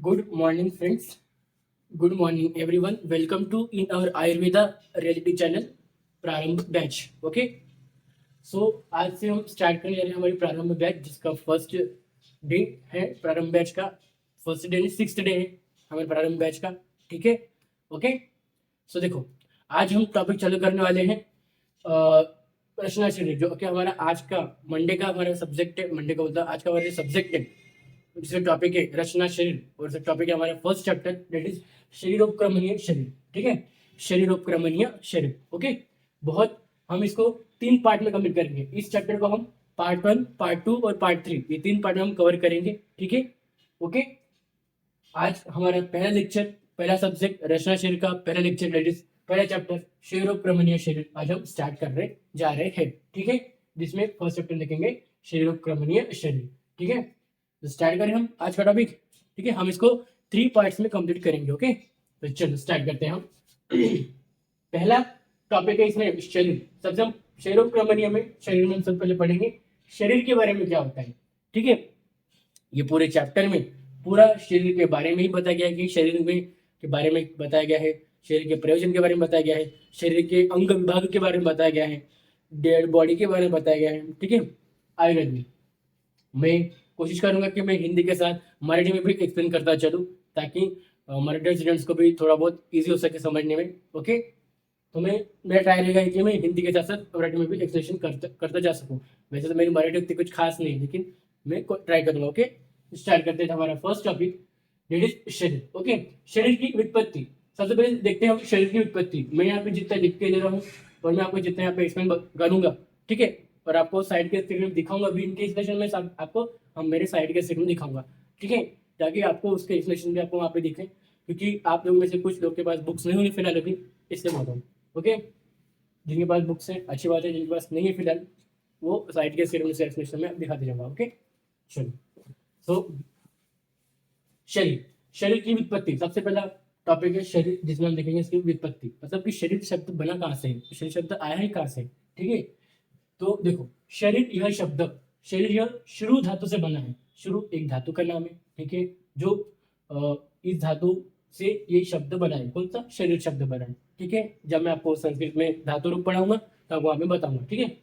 Good morning, friends. Good morning, everyone. Welcome to in our Ayurveda reality channel प्रारंभ batch. Okay, सो आज से हम start करने जा रहे हैं हमारी प्रारंभ बैच, जिसका फर्स्ट डे है. प्रारंभ बैच का फर्स्ट डे नहीं, 6th डे है हमारे प्रारंभ बैच का. ठीक है, ओके. सो देखो, आज हम टॉपिक चालू करने वाले हैं रचना शरीर, जो कि हमारा आज का मंडे का हमारा सब्जेक्ट है. मंडे का बोलता आज का हमारा सब्जेक्ट है, जिसका टॉपिक है रचना शरीर, और इसका टॉपिक है हमारा फर्स्ट चैप्टर, दैट इज शरीरोपक्रमणीय शरीर. ठीक है, शरीरोपक्रमणीय शरीर. ओके, बहुत हम इसको 3 पार्ट में कंप्लीट करेंगे. इस चैप्टर को हम पार्ट 1, पार्ट 2 और पार्ट 3, ये 3 पार्ट में हम कवर करेंगे. ठीक है, ओके. आज हमारा पहला लेक्चर, पहला सब्जेक्ट रचना शरीर का पहला लेक्चर, दैट इज पहला चैप्टर शरीरोपक्रमणीय शरीर, आज हम स्टार्ट करने जा रहे हैं. ठीक है, जिसमें फर्स्ट चैप्टर लिखेंगे शरीरोपक्रमणीय शरीर. ठीक है, तो स्टार्ट करें हम आज का टॉपिक. ठीक है, हम इसको 3 पार्ट्स में कंप्लीट करेंगे. ओके, तो चलो स्टार्ट करते हैं हम. पहला टॉपिक है इसमें शरीर. सबसे हम शरीरोपक्रमणीय में, शरीर में हम सबसे पहले पढ़ेंगे शरीर के बारे में क्या होता है. ठीक है, ये पूरे चैप्टर में पूरा शरीर के बारे में ही बताया गया है, कि शरीर में के बारे में बताया गया है, शरीर के प्रयोजन के बारे में बताया गया है, शरीर के अंग विभाग के बारे में बताया गया है, डेड बॉडी के बारे में बताया गया है. ठीक है, आयुर्वेद में मैं कोशिश करूंगा कि मैं हिंदी के साथ मराठी में भी एक्सप्लेन करता चलूँ, ताकि मराठी स्टूडेंट्स को भी थोड़ा बहुत इजी हो सके समझने में. ओके, तो मेरा ट्राई रहेगा कि मैं हिंदी के साथ साथ मराठी में भी एक्सप्लेनेशन करता जा सकूँ. वैसे तो मेरी मराठी उतनी कुछ खास नहीं, लेकिन मैं ट्राई करूँगा. ओके, स्टार्ट करते हैं हमारा फर्स्ट टॉपिक, दैट इज शरीर. ओके, शरीर की उत्पत्ति. सबसे पहले देखते हैं हम शरीर की उत्पत्ति. मैं यहाँ पे जितना लिख के दे रहा हूँ, और मैं आपको जितना यहाँ पे एक्सप्लेन करूंगा. ठीक है, और आपको साइड के स्क्रीन में दिखाऊंगा भी. इनके एक्सप्लेनेशन में आपको हम मेरे साइड के स्क्रीन में दिखाऊंगा. ठीक है, ताकि आपको उसके एक्सप्लेनेशन भी आपको वहाँ पे दिखे, क्योंकि आप लोगों में से कुछ लोग के पास बुक्स नहीं होंगी फिलहाल अभी, इसलिए बोल रहा हूँ. ओके, जिनके पास बुक्स है अच्छी बात है, जिनके पास नहीं है फिलहाल, वो साइड के स्क्रीन में से एक्सप्लेनेशन में दिखाते जाऊंगा. ओके, चलो. सो शरीर, शरीर की व्युत्पत्ति. सबसे पहला टॉपिक है शरीर, जिसमें हम देखेंगे इसकी व्युत्पत्ति, मतलब कि शरीर शब्द बना कहाँ से है, शरीर शब्द आया है कहाँ से. ठीक है, तो देखो, शरीर यह शब्द, शरीर यह शुरू धातु से बना है. शुरू एक धातु का नाम है. ठीक है, जो इस धातु से ये शब्द बना है. कौन सा? शरीर शब्द बना है. ठीक है, जब मैं आपको संस्कृत में धातु रूप पढ़ाऊंगा तब वहां मैं बताऊंगा. ठीक है,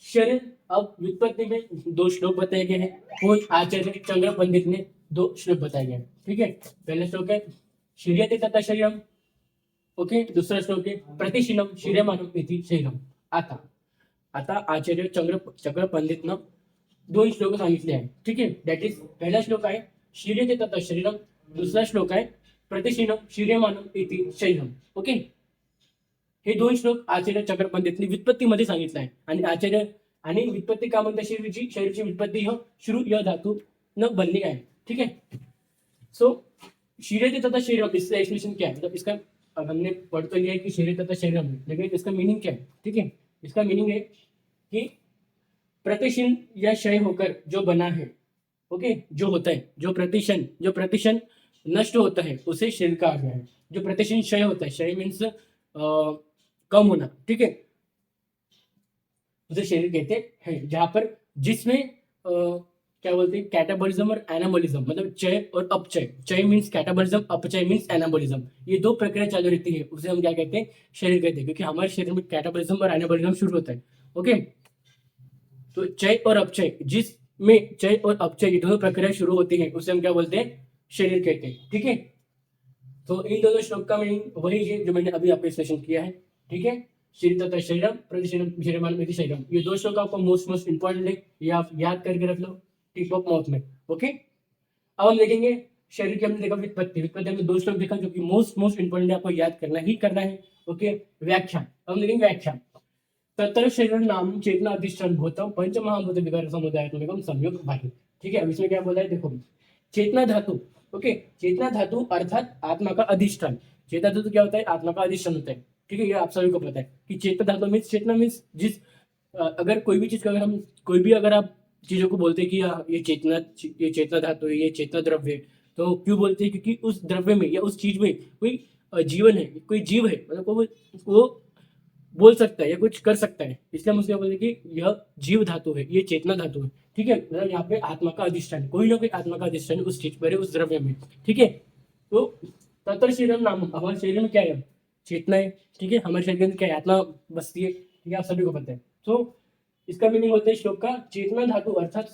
शरीर. अब व्युत्पत्ति में 2 श्लोक बताए गए हैं. कौन? आचार्य चंद्र पंडित ने 2 श्लोक बताए गए हैं. ठीक है, पहला श्लोक है शीर्यते तथा शरीरम. ओके, दूसरा श्लोक है प्रतिशीलम शीर्यमानम इति शरीरम. आता आता आचार्य चक्र पंडितनं 2 श्लोक सांगितले आहे. ठीक आहे, दॅट इज पहिला श्लोक आहे शीर्यते तथा शरीरम, दुसरा श्लोक आहे प्रतिशीलम शीर्यमानम इति शरीरम. ओके, हे 2 श्लोक आचार्य चक्र पंडितने व्युत्पत्तीमध्ये सांगितलं आहे. आणि आचार्य आणि व्युत्पत्ती का म्हणतात शरीरची व्युत्पत्ती ह शुरू य धातू न बनली आहे. ठीक है, सो शीर्यते तथा शरीरम, इसका एक्सप्लेनेशन क्या है, मतलब इसका अब हमने पढ़ तो लिया है कि शरीर तथा शरीरम, लेकिन इसका मीनिंग क्या है. ठीक है, इसका मीनिंग है कि प्रतिशन या क्षय होकर जो बना है. ओके, जो होता है, जो प्रतिशन नष्ट होता है, उसे शरीर कहा गया है. जो प्रतिशन क्षय होता है, क्षय मीन्स कम होना. ठीक है, उसे शरीर कहते हैं. जहां पर जिसमें क्या बोलते हैं, कैटाबॉलिज्म और एनाबॉलिज्म, मतलब चय और अपचय. चय मीन्स कैटाबॉलिज्म, अपचय मीन्स एनाबॉलिज्म. ये 2 प्रक्रिया चालू रहती है, उसे हम क्या कहते हैं, शरीर कहते हैं. क्योंकि हमारे शरीर में कैटाबॉलिज्म और एनाबॉलिज्म शुरू होता है. ओके, तो चय और अपचय, जिसमें चय और अपचय ये दोनों प्रक्रिया शुरू होती है, उसे हम क्या बोलते हैं, शरीर कहते हैं. ठीक है, तो इन दोनों श्लोक का मीनिंग वही है जो मैंने अभी आपको एक्सप्लेनेशन किया है. ठीक है, शरीर तथा शरीरम प्रतिशीलम शीर्यमानम इति शरीरम, ये 2 श्लोक आपको मोस्ट इंपॉर्टेंट है, ये आप याद करके रख लो टिप ऑफ माउथ में. ओके, अब हम देखेंगे शरीर की. हमने देखा व्युत्पत्ति हमने 2 श्लोक देखा, जो कि मोस्ट इंपॉर्टेंट है, आपको याद करना ही करना है. ओके, व्याख्या. हम देखेंगे व्याख्या. तत्र शरीर नाम चेतना अधिष्ठान भूतम पंचमहाभूत विकार समुदाय संयोग भागी. ठीक है, अब इसमें क्या बोला है, देखो, चेतना धातु. ओके, चेतना धातु अर्थात आत्मा का अधिष्ठान. चेतना धातु क्या होता है, आत्मा का अधिष्ठान होता है. ठीक है, ये आप सभी को पता है कि चेतना धातु मीन्स, चेतना मीन्स जिस अगर कोई भी चीज का, अगर हम कोई भी अगर आप चीजों को बोलते हैं कि ये चेतना धातु है, ये चेतना द्रव्य है, तो क्यों बोलते हैं, क्योंकि उस द्रव्य में या उस चीज में कोई जीवन है, कोई जीव है, मतलब वो बोल सकता है या कुछ कर सकता है, इसलिए हम उसके बोलते हैं कि यह जीव धातु है, ये चेतना धातु है। ठीक है, मतलब यहाँ पे आत्मा का अधिष्ठान है, कोई ना कोई आत्मा का अधिष्ठान है उस चीज पर, उस द्रव्य में। ठीक है, तो तत्र शरीरम नाम, हमारे शरीर में क्या है, चेतना है। ठीक है, हमारे शरीर के अंदर क्या है, आत्मा बसती है। ठीक है, आप सभी को पता है। तो इसका मीनिंग होता है श्लोक का, चेतना धातु अर्थात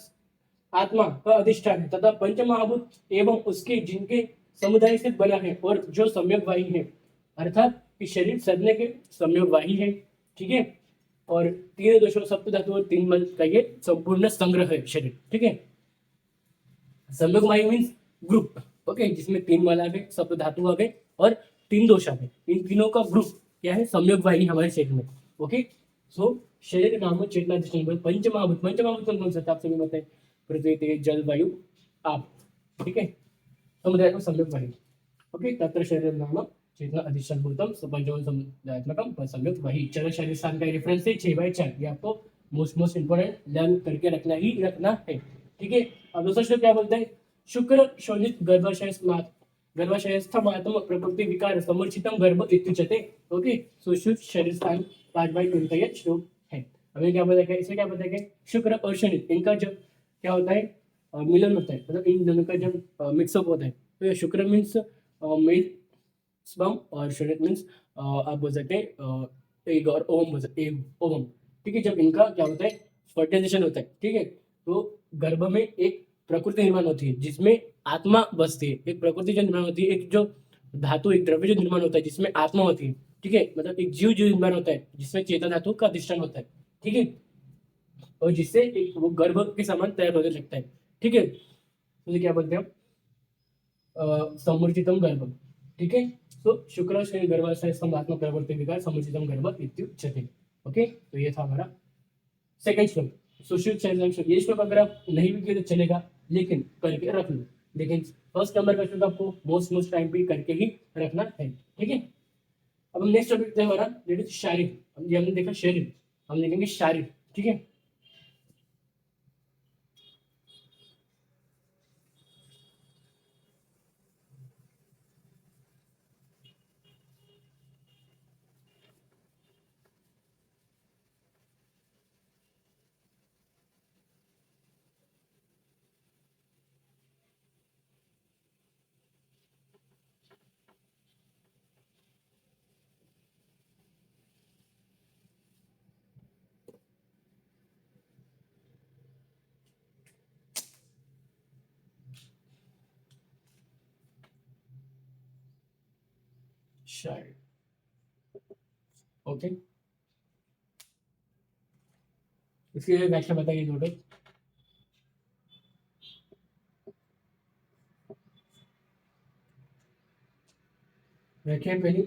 आत्मा का अधिष्ठान है तथा पंच महाभूत एवं उसके जिनके समुदाय से बना है और जो सम्यक है, अर्थात कि शरीर सदने के सम्यक है। ठीक है, और तीन दोषों सप्त धातु और तीन मल का ये संपूर्ण संग्रह है शरीर। ठीक है, सम्यक मीन्स ग्रुप। ओके, जिसमें तीन मल आ गए, सप्त धातु आ गए और तीन दोष आ गए, इन तीनों का ग्रुप क्या है, सम्यक हमारे शरीर में। ओके, सो शरीर नाम चेतना पंच महाभूत, पंच महाभूत कौन कौन सा आपसे भी बताए, पृथ्वी तेज जल वायु आप। ठीक है, समुदाय को सम्यक वायु। ओके, तत्र शरीर नाम चेतना अधिष्ठान भूतम पंचम समुदायात्मकम सम्यक वही। चलो शरीर स्थान का रेफरेंस है 6/4, ये आपको मोस्ट इंपोर्टेंट लर्न करके रखना ही रखना है। ठीक है, अब दूसरा श्लोक क्या बोलते हैं, शुक्र शोणित गर्भाशय गर्भाशयस्थमात्म प्रकृति विकार समूर्छितम गर्भ इत्युच्यते। ओके, सुश्रुत शरीर स्थान 5/20 श्लोक है। हमें क्या बताया, इसमें क्या बताया, शुक्र और शनि इनका जब क्या होता है, मिलन होता है, मतलब इन दोनों का जब मिक्सअप होता है, तो ये शुक्र मीन्स मेल स्पर्म और शरीर मीन्स आप बोल सकते हैं एग और ओवम बोल सकते एग ओवम। ठीक है, जब इनका क्या होता है, फर्टिलाइजेशन होता है। ठीक है, तो गर्भ में एक प्रकृति निर्माण होती है जिसमें आत्मा बसती है, एक प्रकृति जो निर्माण होती है, एक जो धातु, एक द्रव्य जो निर्माण होता है जिसमें आत्मा होती है। ठीक है, मतलब एक जीव जो निर्माण होता है जिसमें चेतन धातु का अधिष्ठान होता है। ठीक है, और जिससे एक वो गर्भ के समान तैयार होने लगता है। ठीक है, तो क्या बोलते हैं हम, समूर्जितम गर्भ। ठीक है, तो शुक्र शनि गर्भाशय स्तंभात्मक प्रवर्ति विकार समुचितम गर्भ इत्युच्यते। ओके, तो ये था हमारा सेकंड श्लोक, सुश्रुत शरीरम श्लोक। ये श्लोक अगर आप नहीं भी किए तो चलेगा, लेकिन करके रख लो। लेकिन फर्स्ट नंबर का श्लोक आपको मोस्ट टाइम पे करके ही रखना है। ठीक है, अब हम नेक्स्ट टॉपिक है हमारा दैट इज शारीर। ये हमने देखा शरीर, हम देखेंगे शारीर। ठीक है, शारीर। ओके, इसकी व्याख्या बताइए नोट। व्याख्या पहली,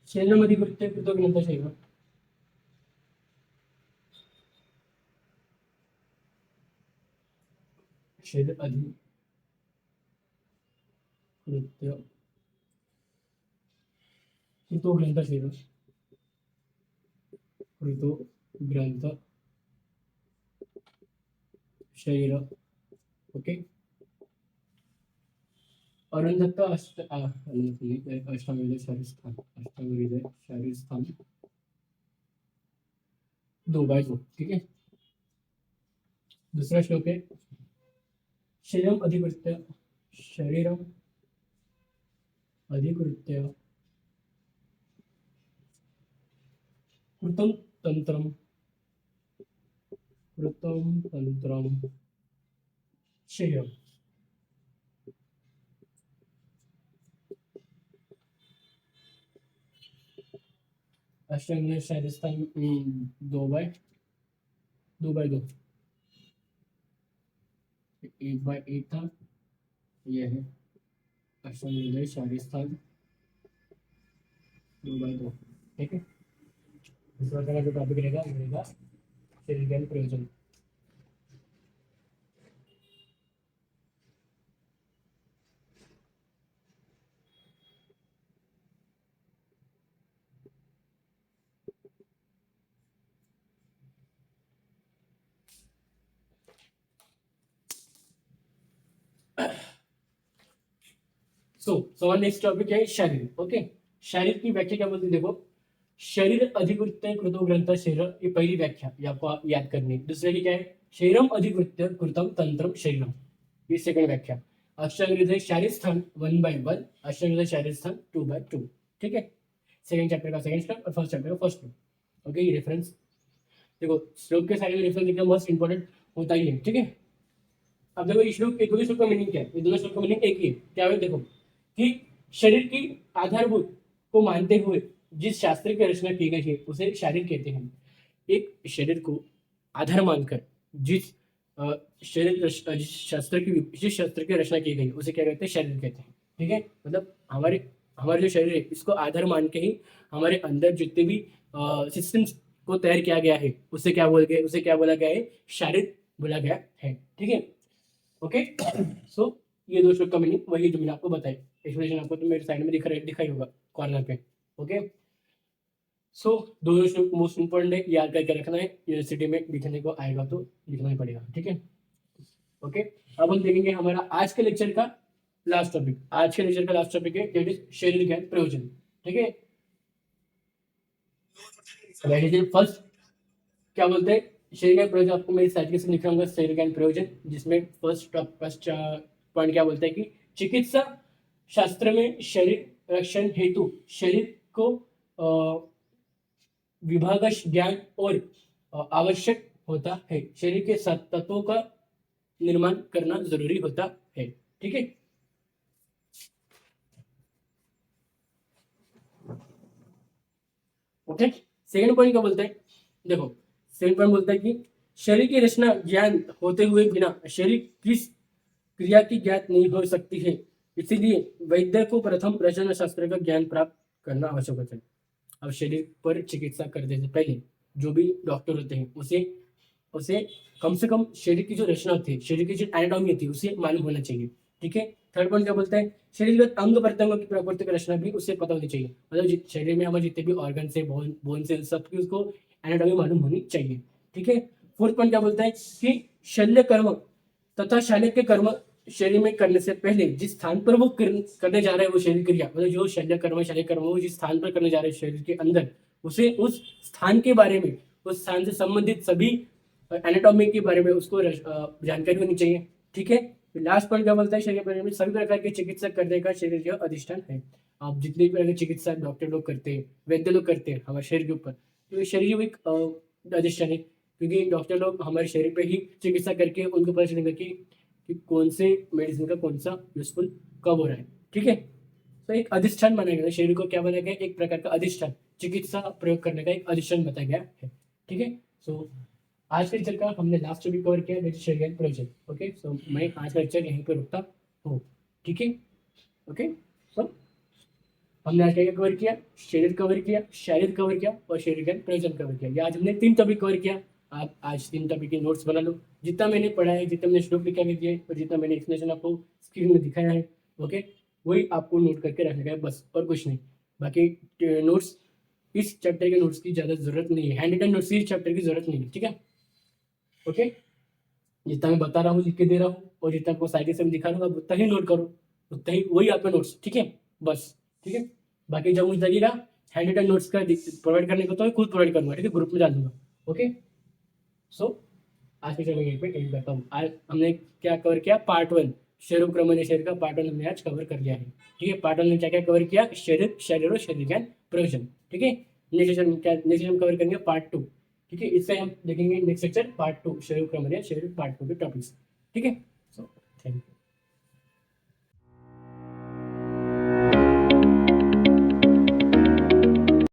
शरीरामध्ये कृत्य कृतज्ञता शरीर, शरीर अधिकृत्य कृतो ग्रंथ शरीर, कृतो ग्रंथ शरीर। ओके, अरुंधत्त अष्टांग शारीर स्थान, अष्टांग शारीर स्थान 2/2। ठीक है, दूसरा श्लोक है, शरीरम अधिकृत्य, शरीरम अधिकृत्य कृतम तंत्रम, कृतम तंत्रम शरीरम। अष्टांग शारीर स्थान 2/2, 1/8 था। यह है अष्टांग शारीर स्थान 2/2। ठीक है, इस बार का जो टॉपिक रहेगा वो रहेगा शरीर ज्ञान प्रयोजन। सो नेक्स्ट टॉपिक है शरीर। ओके, शरीर की व्याख्या क्या बोलते हैं देखो, शरीर अधिकृत्य कृतो ग्रंथ शरीर, ये पहली व्याख्या, ये आपको याद करनी है। दूसरे की क्या है, शरीरम अधिकृत्य कृतम तंत्रम शरीरम, ये सेकंड व्याख्या। अष्टांग शारीर स्थान 1/1, अष्टांग शारीर स्थान 2/2। ठीक है, सेकंड चैप्टर का सेकंड स्टेप और फर्स्ट चैप्टर का फर्स्ट स्टेप। ओके, ये रेफरेंस देखो, श्लोक के साइड में रेफरेंस देखना मोस्ट इंपॉर्टेंट होता ही है। ठीक है, अब देखो ये श्लोक, एक दोनों श्लोक का मीनिंग क्या है, ये दोनों श्लोक का मीनिंग एक ही है। क्या है देखो, कि शरीर की आधारभूत को मानते हुए जिस शास्त्र की रचना की गई है उसे शारीर कहते हैं। एक शरीर को आधार मानकर जिस जिस शास्त्र की रचना की गई उसे क्या कहते हैं, शरीर कहते हैं। ठीक है, मतलब हमारे हमारे जो शरीर है इसको आधार मान के ही हमारे अंदर जितने भी सिस्टम्स को तैयार किया गया है उसे क्या बोला गया है, शारीर बोला गया है। ठीक है, ओके। सो ये दो श्लोक का मीनिंग वही जो मैंने आपको बताया, एक्सप्लेनेशन आपको तो मेरे साइड में दिखाई होगा कॉर्नर पे। ओके, सो दोनों श्लोक मोस्ट इंपॉर्टेंट है, याद करके रखना है, यूनिवर्सिटी में लिखने को आएगा तो लिखना ही पड़ेगा। ठीक है, ओके। अब हम देखेंगे हमारा आज के लेक्चर का लास्ट टॉपिक। आज के लेक्चर का लास्ट टॉपिक है दैट इज शरीर ज्ञान प्रयोजन। ठीक है, फर्स्ट क्या बोलते हैं, शरीर ज्ञान प्रयोजन, आपको मेरी साइड के से लिखा होगा शरीर ज्ञान प्रयोजन, जिसमें फर्स्ट पॉइंट क्या बोलता है कि चिकित्सा शास्त्र में शरीर रक्षण हेतु शरीर को विभागश ज्ञान और आवश्यक होता है। शरीर के सात तत्वों का निर्माण करना जरूरी होता है। ठीक है, ओके। सेकंड पॉइंट क्या बोलता है, देखो सेकंड पॉइंट बोलता है कि शरीर की रचना ज्ञान होते हुए बिना शरीर किस क्रिया की ज्ञात नहीं हो सकती है, इसीलिए वैद्य को प्रथम रचना शास्त्र का ज्ञान प्राप्त करना आवश्यक होता है। अब शरीर पर चिकित्सा करने से पहले जो भी डॉक्टर होते हैं उसे उसे कम से कम शरीर की जो रचना होती है, शरीर की जो एनाटॉमी होती है उसे मालूम होना चाहिए। ठीक है, थर्ड पॉइंट क्या बोलता है, शरीरगत अंग प्रत्यंगों की प्रकृति की रचना भी उसे पता होनी चाहिए। मतलब शरीर में हमारे जितने भी ऑर्गन से बोन से सबकी उसको एनाटॉमी मालूम होनी चाहिए। ठीक है, फोर्थ पॉइंट क्या बोलता है कि शल्य कर्म तथा शारीरिक कर्म शरीर में करने से पहले जिस स्थान पर वो करने जा रहे हैं वो शरीर क्रिया, मतलब जो शल्य कर्म शारीरिक कर्म वो जिस स्थान पर करने जा रहे हैं शरीर के अंदर, उसे उस स्थान के बारे में, उस स्थान से संबंधित सभी एनाटॉमी के बारे में उसको जानकारी होनी चाहिए। ठीक है, लास्ट पॉइंट क्या बोलता है, शरीर के बारे में सभी प्रकार के चिकित्सा करने का शरीर जो अधिष्ठान है। आप जितने भी प्रकार की चिकित्सा डॉक्टर लोग करते हैं, वैद्य लोग करते हैं हमारे शरीर के ऊपर, तो ये शरीर एक अधिष्ठान है, क्योंकि डॉक्टर लोग हमारे शरीर पे ही चिकित्सा करके उनको पता चलेगा कि कौन से मेडिसिन का कौन सा यूजफुल कब हो रहा है। ठीक है, तो एक अधिष्ठान बनाया गया, शरीर को क्या बनाया गया, एक प्रकार का अधिष्ठान, चिकित्सा प्रयोग करने का एक अधिष्ठान बताया गया है। ठीक है, सो आज के लेक्चर का हमने लास्ट भी कवर किया शरीर प्रयोजन। ओके, सो मैं आज का लेक्चर यहीं पर रुकता हूँ। ठीक है, ओके। सो हमने आज क्या कवर किया, शरीर कवर किया, शारीर कवर किया और शरीर ज्ञान प्रयोजन कवर किया। ये आज हमने 3 टॉपिक कवर किया। आप आज 3 टॉपिक के नोट्स बना लो, जितना मैंने पढ़ा है, जितना मैंने श्लोक लिखा है और जितना मैंने एक्सप्लेनेशन आपको स्क्रीन में दिखाया है, ओके, वही आपको नोट करके रखना है बस, और कुछ नहीं। बाकी नोट्स, इस चैप्टर के नोट्स की ज़्यादा जरूरत नहीं है, हैंड रिटन नोट्स की चैप्टर की जरूरत नहीं है। ठीक है, ओके। जितना मैं बता रहा हूँ, लिख के दे रहा हूँ, और जितना आपको साइकिल से मैं दिखा रहा हूँ, उतना ही नोट करो, उतना ही वही आपका नोट्स। ठीक है, बस। ठीक है, बाकी जब मुझे लगेगा हैंड रिटन नोट्स का प्रोवाइड करने को तो मैं खुद प्रोवाइड करूँगा। ठीक है, ग्रुप में डाल दूंगा। ओके, सो आज के चलेंगे पे एंड करता हूँ। आज हमने क्या कवर किया, पार्ट 1 शरीर क्रमण शरीर का पार्ट 1 हमने आज कवर कर लिया है। ठीक है, पार्ट 1 में क्या क्या कवर किया, शरीर और शरीर ज्ञान प्रयोजन। ठीक है, नेक्स्ट हम कवर करेंगे पार्ट 2। ठीक है, इससे हम देखेंगे नेक्स्ट लेक्चर पार्ट 2 शरीर क्रमण शरीर पार्ट 2 के टॉपिक्स। ठीक है, सो थैंक यू।